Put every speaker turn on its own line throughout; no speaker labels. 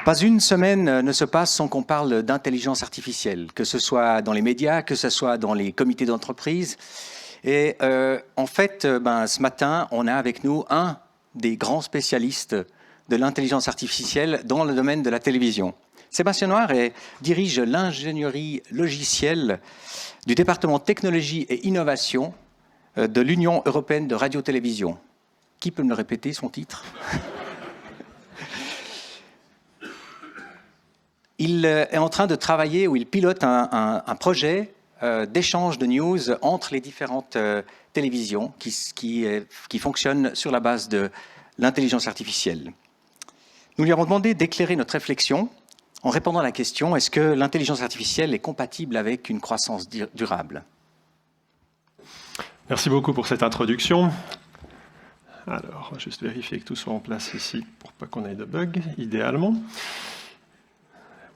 Pas une semaine ne se passe sans qu'on parle d'intelligence artificielle, que ce soit dans les médias, que ce soit dans les comités d'entreprise. Et en fait, ce matin, on a avec nous un des grands spécialistes de l'intelligence artificielle dans le domaine de la télévision. Sébastien Noir dirige l'ingénierie logicielle du département technologie et innovation de l'Union européenne de radio-télévision. Qui peut me le répéter, son titre ? Il est en train de travailler, ou il pilote un projet d'échange de news entre les différentes télévisions qui fonctionnent sur la base de l'intelligence artificielle. Nous lui avons demandé d'éclairer notre réflexion en répondant à la question: est-ce que l'intelligence artificielle est compatible avec une croissance durable ?
Merci beaucoup pour cette introduction. Alors, on va juste vérifier que tout soit en place ici pour pas qu'on ait de bugs, idéalement.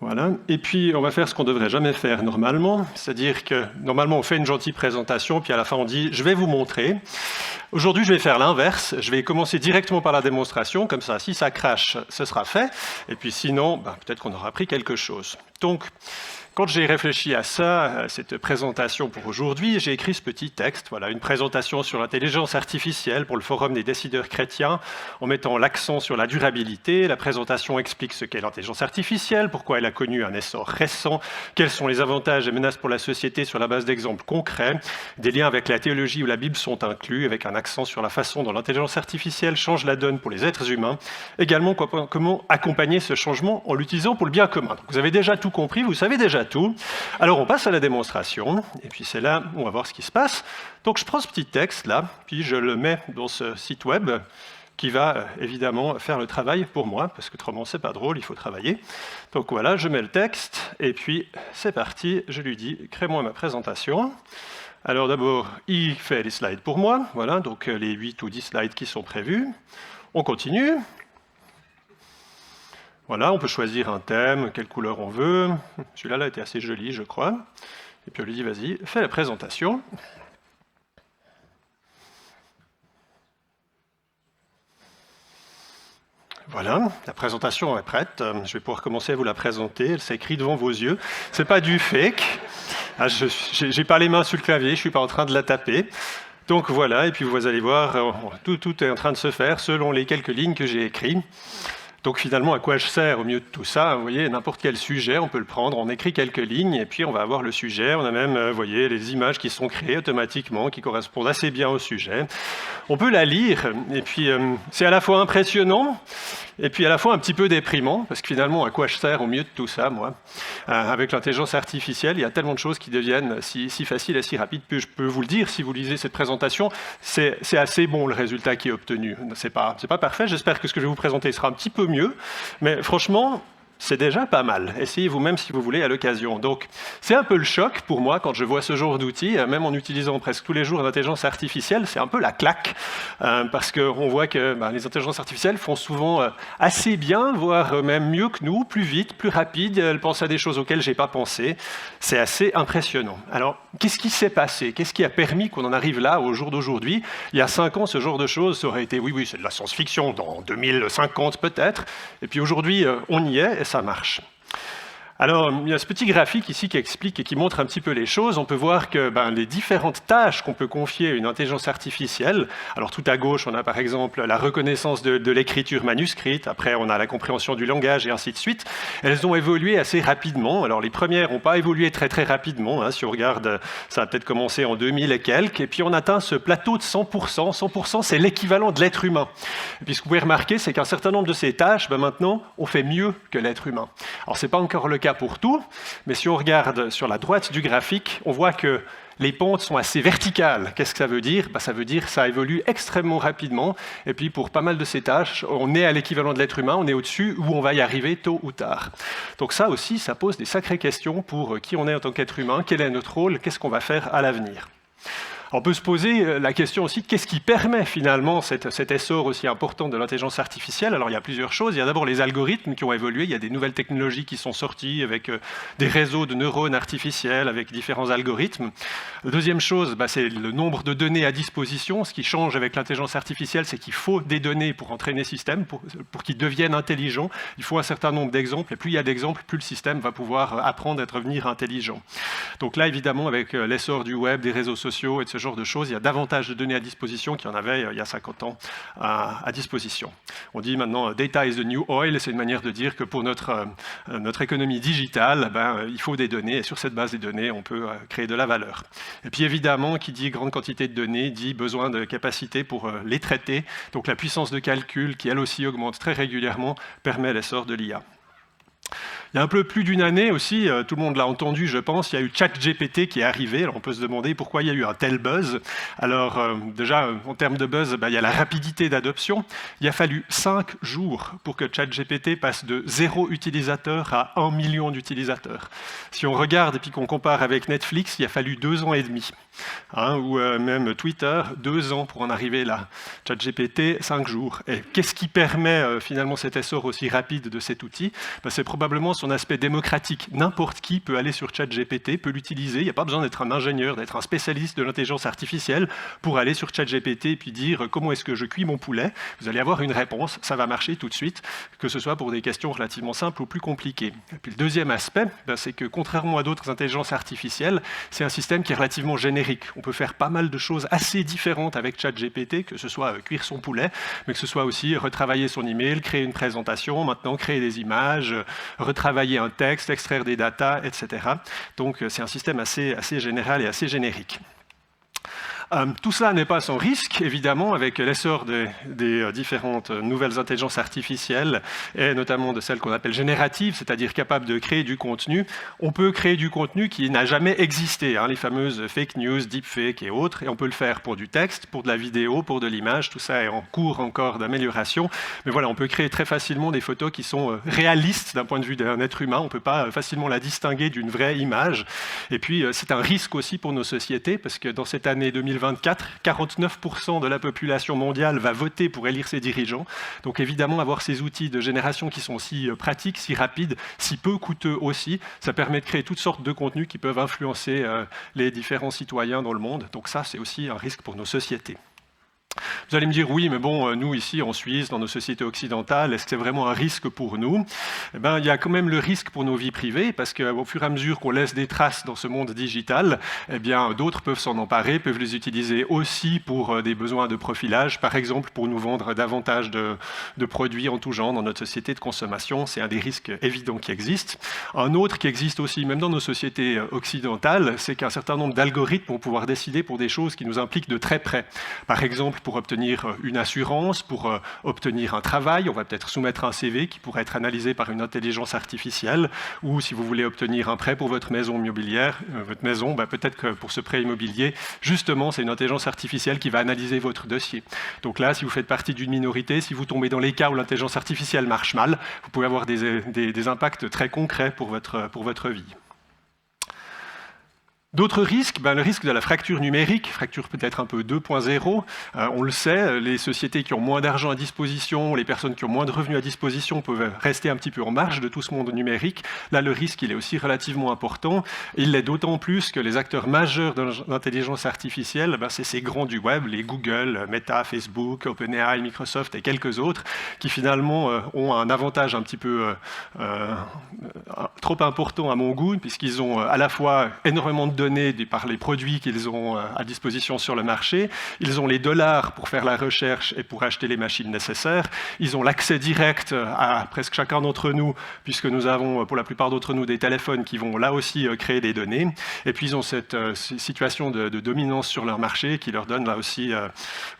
Voilà. Et puis, on va faire ce qu'on ne devrait jamais faire normalement, c'est-à-dire que normalement, on fait une gentille présentation, puis à la fin, on dit « je vais vous montrer ». Aujourd'hui, je vais faire l'inverse. Je vais commencer directement par la démonstration, comme ça, si ça crache, ce sera fait. Et puis sinon, peut-être qu'on aura appris quelque chose. Donc, quand j'ai réfléchi à ça, à cette présentation pour aujourd'hui, j'ai écrit ce petit texte, voilà, une présentation sur l'intelligence artificielle pour le Forum des décideurs chrétiens, en mettant l'accent sur la durabilité. La présentation explique ce qu'est l'intelligence artificielle, pourquoi elle a connu un essor récent, quels sont les avantages et menaces pour la société sur la base d'exemples concrets. Des liens avec la théologie ou la Bible sont inclus, avec un accent sur la façon dont l'intelligence artificielle change la donne pour les êtres humains. Également, comment accompagner ce changement en l'utilisant pour le bien commun. Donc, vous avez déjà tout compris, vous savez déjà tout. Alors on passe à la démonstration, et puis c'est là où on va voir ce qui se passe. Donc je prends ce petit texte là, puis je le mets dans ce site web qui va évidemment faire le travail pour moi, parce que autrement c'est pas drôle, il faut travailler. Donc voilà, je mets le texte, et puis c'est parti, je lui dis « crée-moi ma présentation ». Alors d'abord, il fait les slides pour moi, voilà, donc les 8 ou 10 slides qui sont prévus. On continue. Voilà, on peut choisir un thème, quelle couleur on veut. Celui-là était assez joli, je crois. Et puis on lui dit, vas-y, fais la présentation. Voilà, la présentation est prête. Je vais pouvoir commencer à vous la présenter. Elle s'écrit devant vos yeux. C'est pas du fake. Je n'ai pas les mains sur le clavier, je ne suis pas en train de la taper. Donc voilà, et puis vous allez voir, tout est en train de se faire selon les quelques lignes que j'ai écrites. Donc finalement, à quoi je sers au milieu de tout ça? Vous voyez, n'importe quel sujet, on peut le prendre, on écrit quelques lignes, et puis on va avoir le sujet. On a même, vous voyez, les images qui sont créées automatiquement, qui correspondent assez bien au sujet. On peut la lire, et puis c'est à la fois impressionnant, et puis à la fois un petit peu déprimant, parce que finalement, à quoi je sers au milieu de tout ça, moi? Avec l'intelligence artificielle, il y a tellement de choses qui deviennent si faciles et si rapides. Puis je peux vous le dire, si vous lisez cette présentation, c'est assez bon le résultat qui est obtenu. C'est pas parfait, j'espère que ce que je vais vous présenter sera un petit peu mieux, mais franchement, c'est déjà pas mal. Essayez vous-même si vous voulez à l'occasion. Donc, c'est un peu le choc pour moi quand je vois ce genre d'outils, même en utilisant presque tous les jours l'intelligence artificielle, c'est un peu la claque, parce qu'on voit que les intelligences artificielles font souvent assez bien, voire même mieux que nous, plus vite, plus rapide. Elles pensent à des choses auxquelles je n'ai pas pensé. C'est assez impressionnant. Alors, qu'est-ce qui s'est passé? Qu'est-ce qui a permis qu'on en arrive là, au jour d'aujourd'hui? Il y a 5 ans, ce genre de choses, ça aurait été, oui, c'est de la science-fiction, dans 2050 peut-être. Et puis aujourd'hui, on y est, et ça marche. Alors, il y a ce petit graphique ici qui explique et qui montre un petit peu les choses. On peut voir que les différentes tâches qu'on peut confier à une intelligence artificielle, alors tout à gauche, on a par exemple la reconnaissance de l'écriture manuscrite, après on a la compréhension du langage et ainsi de suite. Elles ont évolué assez rapidement. Alors les premières n'ont pas évolué très rapidement. Hein. Si on regarde, ça a peut-être commencé en 2000 et quelques, et puis on atteint ce plateau de 100%. 100%, c'est l'équivalent de l'être humain. Et puis ce que vous pouvez remarquer, c'est qu'un certain nombre de ces tâches, maintenant, on fait mieux que l'être humain. Alors c'est pas encore le cas pour tout, mais si on regarde sur la droite du graphique, on voit que les pentes sont assez verticales. Qu'est-ce que ça veut dire? Ça veut dire que ça évolue extrêmement rapidement, et puis pour pas mal de ces tâches, on est à l'équivalent de l'être humain, on est au-dessus, ou on va y arriver tôt ou tard. Donc ça aussi, ça pose des sacrées questions pour qui on est en tant qu'être humain, quel est notre rôle, qu'est-ce qu'on va faire à l'avenir. On peut se poser la question aussi, qu'est-ce qui permet finalement cet essor aussi important de l'intelligence artificielle? Alors il y a plusieurs choses. Il y a d'abord les algorithmes qui ont évolué. Il y a des nouvelles technologies qui sont sorties avec des réseaux de neurones artificiels, avec différents algorithmes. La deuxième chose, c'est le nombre de données à disposition. Ce qui change avec l'intelligence artificielle, c'est qu'il faut des données pour entraîner le système, pour qu'ils deviennent intelligents. Il faut un certain nombre d'exemples. Et plus il y a d'exemples, plus le système va pouvoir apprendre à devenir intelligent. Donc là, évidemment, avec l'essor du web, des réseaux sociaux et de ce genre de choses, il y a davantage de données à disposition qu'il y en avait il y a 50 ans à disposition. On dit maintenant « data is the new oil », c'est une manière de dire que pour notre économie digitale, il faut des données, et sur cette base des données, on peut créer de la valeur. Et puis évidemment, qui dit grande quantité de données, dit besoin de capacité pour les traiter. Donc la puissance de calcul, qui elle aussi augmente très régulièrement, permet l'essor de l'IA. Il y a un peu plus d'une année aussi, tout le monde l'a entendu, je pense, il y a eu ChatGPT qui est arrivé. Alors on peut se demander pourquoi il y a eu un tel buzz. Alors déjà, en termes de buzz, il y a la rapidité d'adoption. Il a fallu 5 jours pour que ChatGPT passe de 0 utilisateur à 1 million d'utilisateurs. Si on regarde et puis qu'on compare avec Netflix, il a fallu 2 ans et demi. Ou même Twitter, 2 ans pour en arriver là. ChatGPT, 5 jours. Et qu'est-ce qui permet finalement cet essor aussi rapide de cet outil? C'est probablement son aspect démocratique. N'importe qui peut aller sur ChatGPT, peut l'utiliser. Il n'y a pas besoin d'être un ingénieur, d'être un spécialiste de l'intelligence artificielle pour aller sur ChatGPT et puis dire comment est-ce que je cuis mon poulet. Vous allez avoir une réponse, ça va marcher tout de suite, que ce soit pour des questions relativement simples ou plus compliquées. Et puis le deuxième aspect, c'est que contrairement à d'autres intelligences artificielles, c'est un système qui est relativement générique. On peut faire pas mal de choses assez différentes avec ChatGPT, que ce soit cuire son poulet, mais que ce soit aussi retravailler son email, créer une présentation, maintenant créer des images, retravailler un texte, extraire des datas, etc. Donc c'est un système assez général et assez générique. Tout cela n'est pas sans risque, évidemment, avec l'essor des différentes nouvelles intelligences artificielles, et notamment de celles qu'on appelle génératives, c'est-à-dire capables de créer du contenu. On peut créer du contenu qui n'a jamais existé, les fameuses fake news, deepfake et autres, et on peut le faire pour du texte, pour de la vidéo, pour de l'image, tout ça est en cours encore d'amélioration. Mais voilà, on peut créer très facilement des photos qui sont réalistes d'un point de vue d'un être humain, on ne peut pas facilement la distinguer d'une vraie image. Et puis, c'est un risque aussi pour nos sociétés, parce que dans cette année 2024, 49% de la population mondiale va voter pour élire ses dirigeants. Donc évidemment, avoir ces outils de génération qui sont si pratiques, si rapides, si peu coûteux aussi, ça permet de créer toutes sortes de contenus qui peuvent influencer les différents citoyens dans le monde. Donc ça, c'est aussi un risque pour nos sociétés. Vous allez me dire, oui, mais bon, nous ici en Suisse, dans nos sociétés occidentales, est-ce que c'est vraiment un risque pour nous? Il y a quand même le risque pour nos vies privées, parce qu'au fur et à mesure qu'on laisse des traces dans ce monde digital, d'autres peuvent s'en emparer, peuvent les utiliser aussi pour des besoins de profilage, par exemple pour nous vendre davantage de produits en tout genre dans notre société de consommation. C'est un des risques évidents qui existent. Un autre qui existe aussi, même dans nos sociétés occidentales, c'est qu'un certain nombre d'algorithmes vont pouvoir décider pour des choses qui nous impliquent de très près. Par exemple, pour obtenir une assurance, pour obtenir un travail, on va peut-être soumettre un CV qui pourrait être analysé par une intelligence artificielle, ou si vous voulez obtenir un prêt pour votre maison immobilière, peut-être que pour ce prêt immobilier, justement, c'est une intelligence artificielle qui va analyser votre dossier. Donc là, si vous faites partie d'une minorité, si vous tombez dans les cas où l'intelligence artificielle marche mal, vous pouvez avoir des impacts très concrets pour votre vie. D'autres risques, le risque de la fracture numérique, fracture peut-être un peu 2.0, on le sait, les sociétés qui ont moins d'argent à disposition, les personnes qui ont moins de revenus à disposition peuvent rester un petit peu en marge de tout ce monde numérique. Là, le risque, il est aussi relativement important. Il l'est d'autant plus que les acteurs majeurs de l'intelligence artificielle, c'est ces grands du web, les Google, Meta, Facebook, OpenAI, Microsoft et quelques autres, qui finalement ont un avantage un petit peu trop important à mon goût, puisqu'ils ont à la fois énormément de données par les produits qu'ils ont à disposition sur le marché. Ils ont les dollars pour faire la recherche et pour acheter les machines nécessaires. Ils ont l'accès direct à presque chacun d'entre nous, puisque nous avons pour la plupart d'entre nous des téléphones qui vont là aussi créer des données. Et puis ils ont cette situation de dominance sur leur marché qui leur donne là aussi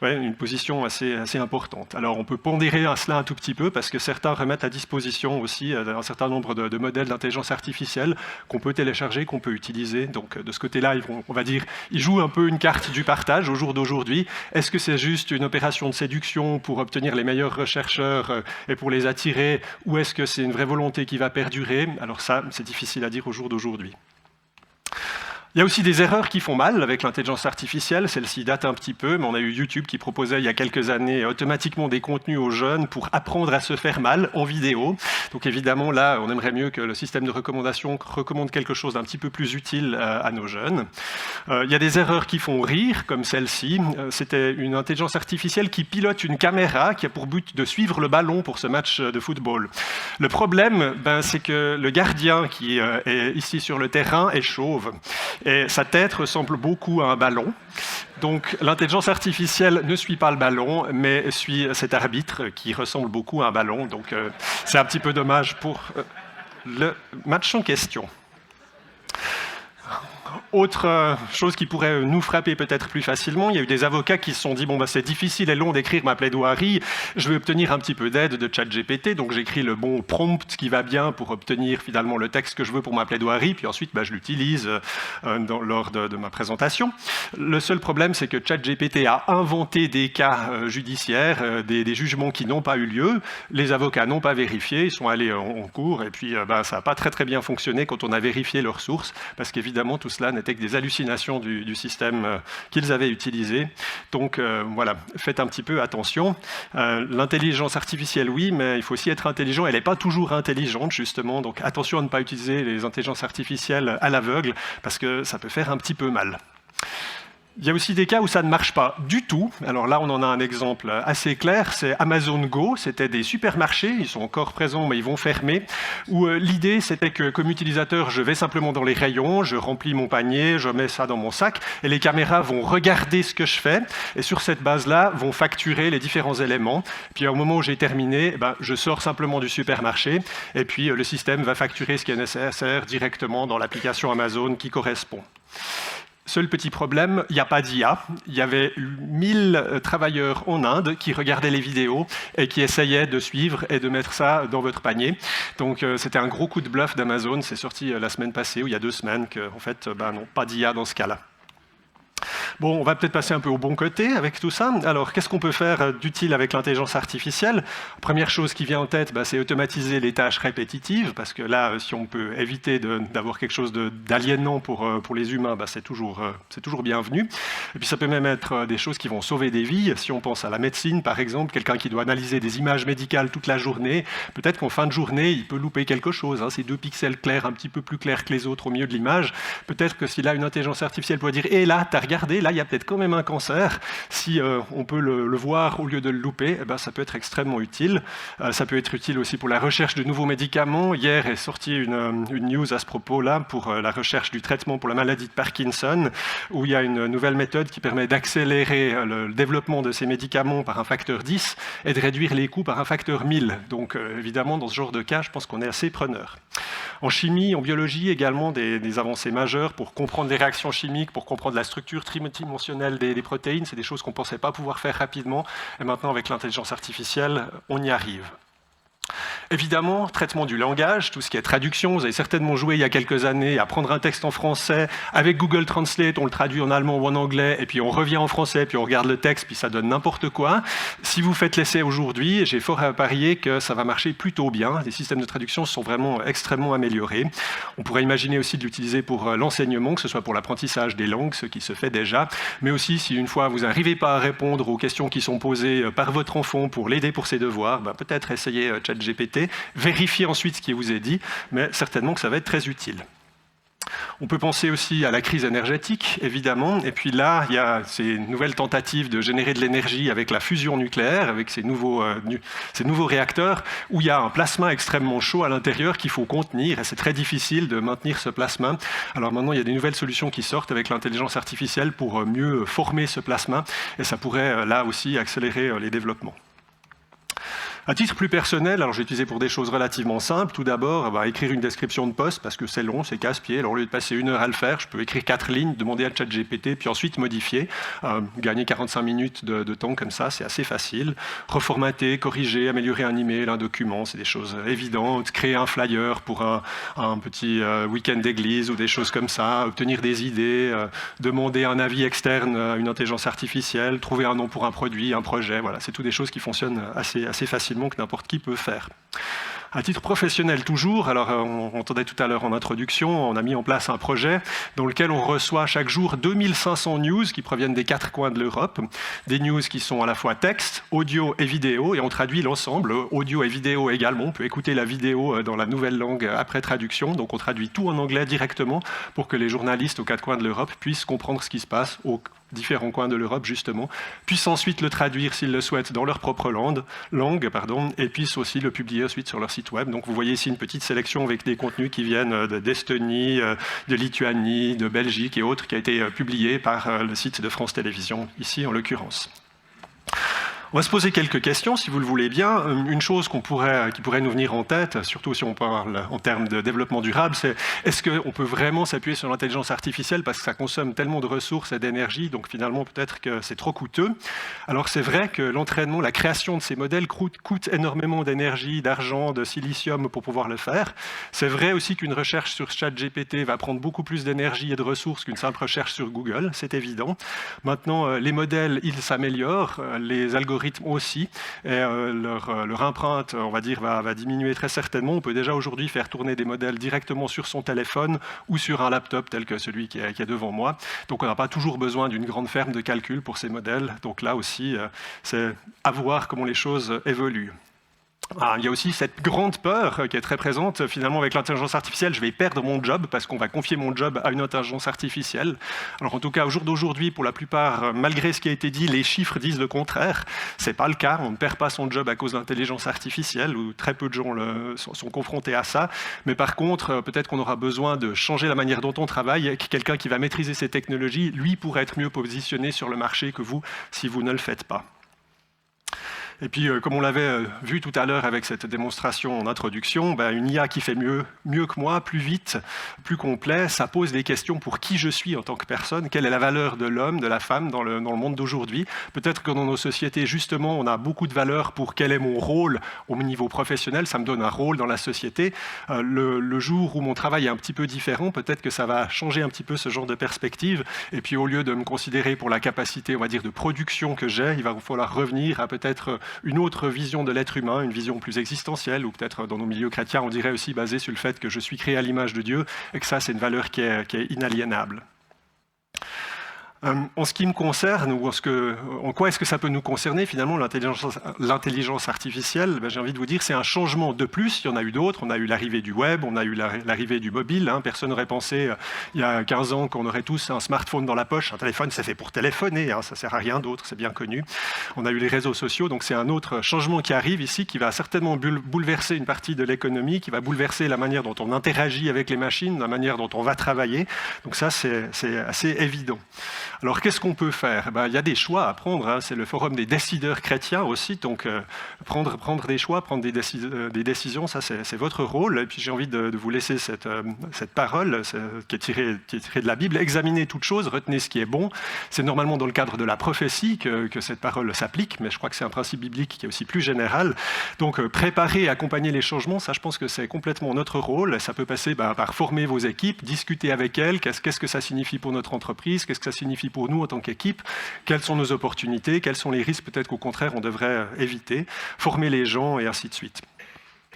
une position assez importante. Alors on peut pondérer cela un tout petit peu parce que certains remettent à disposition aussi un certain nombre de modèles d'intelligence artificielle qu'on peut télécharger, qu'on peut utiliser. Donc de ce côté-là, ils jouent un peu une carte du partage au jour d'aujourd'hui. Est-ce que c'est juste une opération de séduction pour obtenir les meilleurs chercheurs et pour les attirer, ou est-ce que c'est une vraie volonté qui va perdurer? Alors ça, c'est difficile à dire au jour d'aujourd'hui. Il y a aussi des erreurs qui font mal avec l'intelligence artificielle. Celle-ci date un petit peu, mais on a eu YouTube qui proposait il y a quelques années automatiquement des contenus aux jeunes pour apprendre à se faire mal en vidéo. Donc évidemment, là, on aimerait mieux que le système de recommandation recommande quelque chose d'un petit peu plus utile à nos jeunes. Il y a des erreurs qui font rire, comme celle-ci. C'était une intelligence artificielle qui pilote une caméra qui a pour but de suivre le ballon pour ce match de football. Le problème, c'est que le gardien qui est ici sur le terrain est chauve. Et sa tête ressemble beaucoup à un ballon. Donc l'intelligence artificielle ne suit pas le ballon, mais suit cet arbitre qui ressemble beaucoup à un ballon. Donc c'est un petit peu dommage pour le match en question. Autre chose qui pourrait nous frapper peut-être plus facilement, il y a eu des avocats qui se sont dit « bon, c'est difficile et long d'écrire ma plaidoirie, je vais obtenir un petit peu d'aide de ChatGPT, donc j'écris le bon prompt qui va bien pour obtenir finalement le texte que je veux pour ma plaidoirie, puis ensuite je l'utilise lors de ma présentation ». Le seul problème, c'est que ChatGPT a inventé des cas judiciaires, des jugements qui n'ont pas eu lieu, les avocats n'ont pas vérifié, ils sont allés en cours, et puis ça n'a pas très bien fonctionné quand on a vérifié leurs sources, parce qu'évidemment tout cela n'était que des hallucinations du système qu'ils avaient utilisé. Donc voilà, faites un petit peu attention. L'intelligence artificielle, oui, mais il faut aussi être intelligent. Elle n'est pas toujours intelligente, justement. Donc attention à ne pas utiliser les intelligences artificielles à l'aveugle, parce que ça peut faire un petit peu mal. Il y a aussi des cas où ça ne marche pas du tout. Alors là, on en a un exemple assez clair, c'est Amazon Go. C'était des supermarchés, ils sont encore présents, mais ils vont fermer, où l'idée, c'était que comme utilisateur, je vais simplement dans les rayons, je remplis mon panier, je mets ça dans mon sac, et les caméras vont regarder ce que je fais, et sur cette base-là, vont facturer les différents éléments. Puis au moment où j'ai terminé, je sors simplement du supermarché, et puis le système va facturer ce qui est nécessaire directement dans l'application Amazon qui correspond. Seul petit problème, il n'y a pas d'IA. Il y avait 1000 travailleurs en Inde qui regardaient les vidéos et qui essayaient de suivre et de mettre ça dans votre panier. Donc c'était un gros coup de bluff d'Amazon. C'est sorti la semaine passée ou il y a 2 semaines qu'en fait, non, pas d'IA dans ce cas-là. Bon, on va peut-être passer un peu au bon côté avec tout ça. Alors, qu'est-ce qu'on peut faire d'utile avec l'intelligence artificielle? Première chose qui vient en tête, c'est automatiser les tâches répétitives, parce que là, si on peut éviter d'avoir quelque chose d'aliénant pour les humains, c'est toujours bienvenu. Et puis, ça peut même être des choses qui vont sauver des vies. Si on pense à la médecine, par exemple, quelqu'un qui doit analyser des images médicales toute la journée, peut-être qu'en fin de journée, il peut louper quelque chose. Ces 2 pixels clairs, un petit peu plus clairs que les autres au milieu de l'image. Peut-être que s'il a une intelligence artificielle, peut dire « Et là, t'as regardé, là, il y a peut-être quand même un cancer. Si on peut le voir au lieu de le louper, ça peut être extrêmement utile. Ça peut être utile aussi pour la recherche de nouveaux médicaments. Hier est sortie une news à ce propos-là pour la recherche du traitement pour la maladie de Parkinson, où il y a une nouvelle méthode qui permet d'accélérer le développement de ces médicaments par un facteur 10 et de réduire les coûts par un facteur 1000. Donc évidemment, dans ce genre de cas, je pense qu'on est assez preneur. En chimie, en biologie, également des avancées majeures pour comprendre les réactions chimiques, pour comprendre la structure tridimensionnelle des protéines. C'est des choses qu'on ne pensait pas pouvoir faire rapidement. Et maintenant, avec l'intelligence artificielle, on y arrive. Évidemment, traitement du langage, tout ce qui est traduction. Vous avez certainement joué il y a quelques années à prendre un texte en français. Avec Google Translate, on le traduit en allemand ou en anglais, et puis on revient en français, puis on regarde le texte, puis ça donne n'importe quoi. Si vous faites l'essai aujourd'hui, j'ai fort à parier que ça va marcher plutôt bien. Les systèmes de traduction sont vraiment extrêmement améliorés. On pourrait imaginer aussi de l'utiliser pour l'enseignement, que ce soit pour l'apprentissage des langues, ce qui se fait déjà, mais aussi si une fois vous n'arrivez pas à répondre aux questions qui sont posées par votre enfant pour l'aider pour ses devoirs, peut-être essayer ChatGPT. Vérifiez ensuite ce qui vous est dit, mais certainement que ça va être très utile. On peut penser aussi à la crise énergétique, évidemment, et puis là, il y a ces nouvelles tentatives de générer de l'énergie avec la fusion nucléaire, avec ces nouveaux réacteurs, où il y a un plasma extrêmement chaud à l'intérieur qu'il faut contenir, et c'est très difficile de maintenir ce plasma. Alors maintenant, il y a des nouvelles solutions qui sortent avec l'intelligence artificielle pour mieux former ce plasma, et ça pourrait là aussi accélérer les développements. À titre plus personnel, alors je vais utiliser pour des choses relativement simples. Tout d'abord, écrire une description de poste, parce que c'est long, c'est casse-pied. Alors au lieu de passer 1 heure à le faire, je peux écrire 4 lignes, demander à ChatGPT, puis ensuite modifier. Gagner 45 minutes de temps comme ça, c'est assez facile. Reformater, corriger, améliorer un email, un document, c'est des choses évidentes. Créer un flyer pour un petit week-end d'église ou des choses comme ça. Obtenir des idées, demander un avis externe à une intelligence artificielle, trouver un nom pour un produit, un projet. Voilà, c'est tout des choses qui fonctionnent assez facilement, que n'importe qui peut faire. À titre professionnel toujours, alors on entendait tout à l'heure en introduction, on a mis en place un projet dans lequel on reçoit chaque jour 2500 news qui proviennent des 4 coins de l'Europe, des news qui sont à la fois texte, audio et vidéo, et on traduit l'ensemble, audio et vidéo également. On peut écouter la vidéo dans la nouvelle langue après traduction, donc on traduit tout en anglais directement pour que les journalistes aux 4 coins de l'Europe puissent comprendre ce qui se passe aux différents coins de l'Europe, justement, puissent ensuite le traduire s'ils le souhaitent dans leur propre langue, et puissent aussi le publier ensuite sur leur site web. Donc vous voyez ici une petite sélection avec des contenus qui viennent d'Estonie, de Lituanie, de Belgique et autres, qui a été publié par le site de France Télévisions, ici en l'occurrence. On va se poser quelques questions, si vous le voulez bien. Une chose qui pourrait nous venir en tête, surtout si on parle en termes de développement durable, c'est est-ce qu'on peut vraiment s'appuyer sur l'intelligence artificielle parce que ça consomme tellement de ressources et d'énergie, donc finalement peut-être que c'est trop coûteux. Alors c'est vrai que l'entraînement, la création de ces modèles coûte énormément d'énergie, d'argent, de silicium pour pouvoir le faire. C'est vrai aussi qu'une recherche sur ChatGPT va prendre beaucoup plus d'énergie et de ressources qu'une simple recherche sur Google, c'est évident. Maintenant, les modèles, ils s'améliorent, les algorithmes aussi, et leur empreinte, on va dire, va diminuer très certainement. On peut déjà aujourd'hui faire tourner des modèles directement sur son téléphone ou sur un laptop tel que celui qui est devant moi. Donc on n'a pas toujours besoin d'une grande ferme de calcul pour ces modèles. Donc là aussi, c'est à voir comment les choses évoluent. Il y a aussi cette grande peur qui est très présente finalement avec l'intelligence artificielle. Je vais perdre mon job parce qu'on va confier mon job à une intelligence artificielle. Alors en tout cas, au jour d'aujourd'hui, pour la plupart, malgré ce qui a été dit, les chiffres disent le contraire. C'est pas le cas. On ne perd pas son job à cause de l'intelligence artificielle, ou très peu de gens sont confrontés à ça. Mais par contre, peut-être qu'on aura besoin de changer la manière dont on travaille et que quelqu'un qui va maîtriser ces technologies, lui, pourrait être mieux positionné sur le marché que vous, si vous ne le faites pas. Et puis, comme on l'avait vu tout à l'heure avec cette démonstration en introduction, une IA qui fait mieux que moi, plus vite, plus complet, ça pose des questions pour qui je suis en tant que personne, quelle est la valeur de l'homme, de la femme dans le monde d'aujourd'hui. Peut-être que dans nos sociétés, justement, on a beaucoup de valeur pour quel est mon rôle au niveau professionnel, ça me donne un rôle dans la société. Le jour où mon travail est un petit peu différent, peut-être que ça va changer un petit peu ce genre de perspective. Et puis, au lieu de me considérer pour la capacité, on va dire, de production que j'ai, il va falloir revenir à peut-être une autre vision de l'être humain, une vision plus existentielle, ou peut-être dans nos milieux chrétiens, on dirait aussi basée sur le fait que je suis créé à l'image de Dieu, et que ça, c'est une valeur qui est inaliénable. En ce qui me concerne, ou en quoi est-ce que ça peut nous concerner finalement l'intelligence artificielle, j'ai envie de vous dire c'est un changement de plus, il y en a eu d'autres, on a eu l'arrivée du web, on a eu l'arrivée du mobile, personne n'aurait pensé il y a 15 ans qu'on aurait tous un smartphone dans la poche, un téléphone c'est fait pour téléphoner, ça ne sert à rien d'autre, c'est bien connu. On a eu les réseaux sociaux, donc c'est un autre changement qui arrive ici, qui va certainement bouleverser une partie de l'économie, qui va bouleverser la manière dont on interagit avec les machines, la manière dont on va travailler, donc ça c'est assez évident. Alors, qu'est-ce qu'on peut faire ? Il y a des choix à prendre. C'est le forum des décideurs chrétiens aussi. Donc, prendre des choix, prendre des décisions, ça, c'est votre rôle. Et puis, j'ai envie de vous laisser cette parole qui est tirée de la Bible. Examinez toute chose, retenez ce qui est bon. C'est normalement dans le cadre de la prophétie que cette parole s'applique, mais je crois que c'est un principe biblique qui est aussi plus général. Donc, préparer et accompagner les changements, ça, je pense que c'est complètement notre rôle. Ça peut passer par former vos équipes, discuter avec elles. Qu'est-ce que ça signifie pour notre entreprise ? Qu'est-ce que ça signifie pour nous en tant qu'équipe, quelles sont nos opportunités, quels sont les risques peut-être qu'au contraire on devrait éviter, former les gens et ainsi de suite.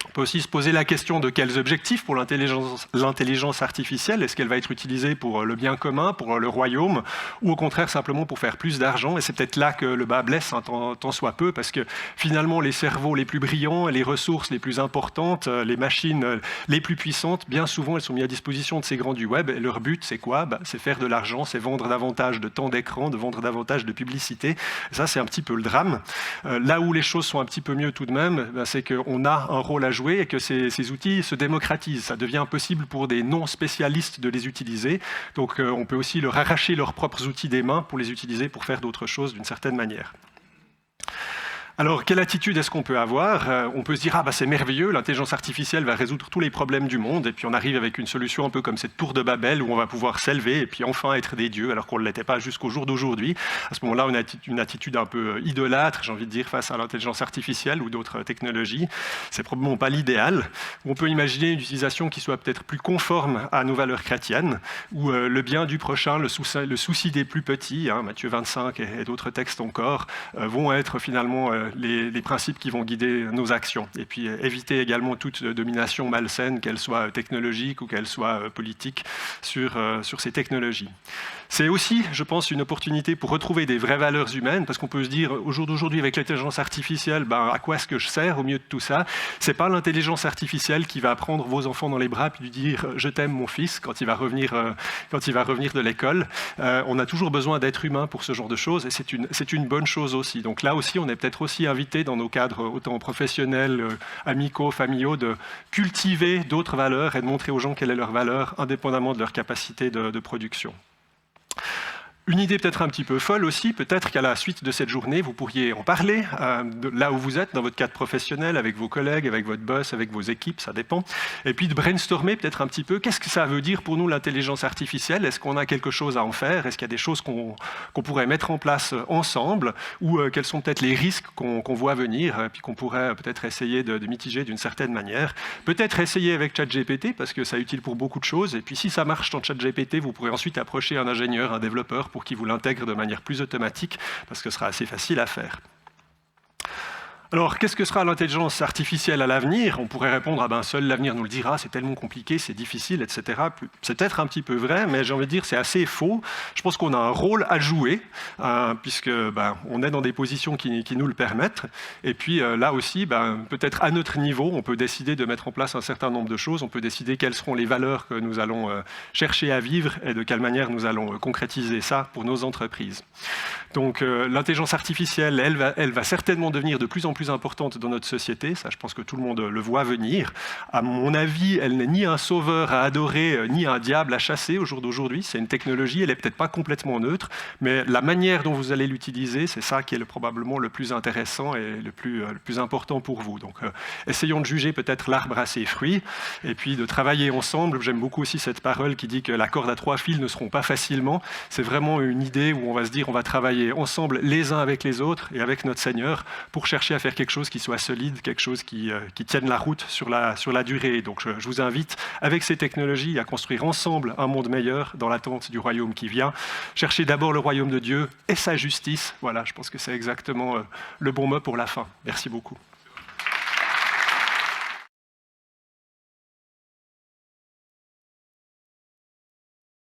On peut aussi se poser la question de quels objectifs pour l'intelligence artificielle. Est-ce qu'elle va être utilisée pour le bien commun, pour le royaume, ou au contraire simplement pour faire plus d'argent? Et c'est peut-être là que le bas blesse, tant soit peu, parce que finalement les cerveaux les plus brillants, les ressources les plus importantes, les machines les plus puissantes, bien souvent elles sont mises à disposition de ces grands du web. Et leur but, c'est quoi? C'est faire de l'argent, c'est vendre davantage de temps d'écran, de vendre davantage de publicité. Et ça, c'est un petit peu le drame. Là où les choses sont un petit peu mieux tout de même, c'est qu'on a un rôle à jouer et que ces outils se démocratisent. Ça devient impossible pour des non-spécialistes de les utiliser. Donc on peut aussi leur arracher leurs propres outils des mains pour les utiliser pour faire d'autres choses d'une certaine manière. Alors, quelle attitude est-ce qu'on peut avoir? On peut se dire, c'est merveilleux, l'intelligence artificielle va résoudre tous les problèmes du monde, et puis on arrive avec une solution un peu comme cette tour de Babel, où on va pouvoir s'élever et puis enfin être des dieux, alors qu'on ne l'était pas jusqu'au jour d'aujourd'hui. À ce moment-là, on a une attitude un peu idolâtre, j'ai envie de dire, face à l'intelligence artificielle ou d'autres technologies. C'est probablement pas l'idéal. On peut imaginer une utilisation qui soit peut-être plus conforme à nos valeurs chrétiennes, où le bien du prochain, le souci des plus petits, Matthieu 25 et d'autres textes encore, vont être finalement les principes qui vont guider nos actions. Et puis éviter également toute domination malsaine, qu'elle soit technologique ou qu'elle soit politique, sur ces technologies. C'est aussi, je pense, une opportunité pour retrouver des vraies valeurs humaines, parce qu'on peut se dire, au jour d'aujourd'hui, avec l'intelligence artificielle, à quoi est-ce que je sers au milieu de tout ça? C'est pas l'intelligence artificielle qui va prendre vos enfants dans les bras et lui dire « je t'aime mon fils » quand il va revenir de l'école. On a toujours besoin d'êtres humains pour ce genre de choses, et c'est une bonne chose aussi. Donc là aussi, on est peut-être aussi invité dans nos cadres, autant professionnels, amicaux, familiaux, de cultiver d'autres valeurs et de montrer aux gens quelle est leur valeur, indépendamment de leur capacité de production. Une idée peut-être un petit peu folle aussi, peut-être qu'à la suite de cette journée, vous pourriez en parler, là où vous êtes, dans votre cadre professionnel, avec vos collègues, avec votre boss, avec vos équipes, ça dépend. Et puis de brainstormer peut-être un petit peu, qu'est-ce que ça veut dire pour nous l'intelligence artificielle? Est-ce qu'on a quelque chose à en faire? Est-ce qu'il y a des choses qu'on pourrait mettre en place ensemble? Ou quels sont peut-être les risques qu'on voit venir, puis qu'on pourrait peut-être essayer de mitiger d'une certaine manière? Peut-être essayer avec ChatGPT, parce que c'est utile pour beaucoup de choses. Et puis si ça marche dans ChatGPT, vous pourrez ensuite approcher un ingénieur, un développeur, pour qu'il vous l'intègre de manière plus automatique, parce que ce sera assez facile à faire. Alors, qu'est-ce que sera l'intelligence artificielle à l'avenir? On pourrait répondre, seul l'avenir nous le dira, c'est tellement compliqué, c'est difficile, etc. C'est peut-être un petit peu vrai, mais j'ai envie de dire c'est assez faux. Je pense qu'on a un rôle à jouer, puisque on est dans des positions qui nous le permettent. Et puis là aussi, peut-être à notre niveau, on peut décider de mettre en place un certain nombre de choses. On peut décider quelles seront les valeurs que nous allons chercher à vivre et de quelle manière nous allons concrétiser ça pour nos entreprises. Donc l'intelligence artificielle, elle va certainement devenir de plus en plus importante dans notre société. Ça, je pense que tout le monde le voit venir. À mon avis, elle n'est ni un sauveur à adorer, ni un diable à chasser au jour d'aujourd'hui. C'est une technologie, elle n'est peut-être pas complètement neutre, mais la manière dont vous allez l'utiliser, c'est ça qui est probablement le plus intéressant et le plus important pour vous. Donc, essayons de juger peut-être l'arbre à ses fruits, et puis de travailler ensemble. J'aime beaucoup aussi cette parole qui dit que la corde à 3 fils ne seront pas facilement. C'est vraiment une idée où on va se dire, on va travailler ensemble les uns avec les autres et avec notre Seigneur pour chercher à faire quelque chose qui soit solide, quelque chose qui tienne la route sur la durée. Donc je vous invite, avec ces technologies, à construire ensemble un monde meilleur dans l'attente du royaume qui vient. Cherchez d'abord le royaume de Dieu et sa justice. Voilà, je pense que c'est exactement le bon mot pour la fin. Merci beaucoup.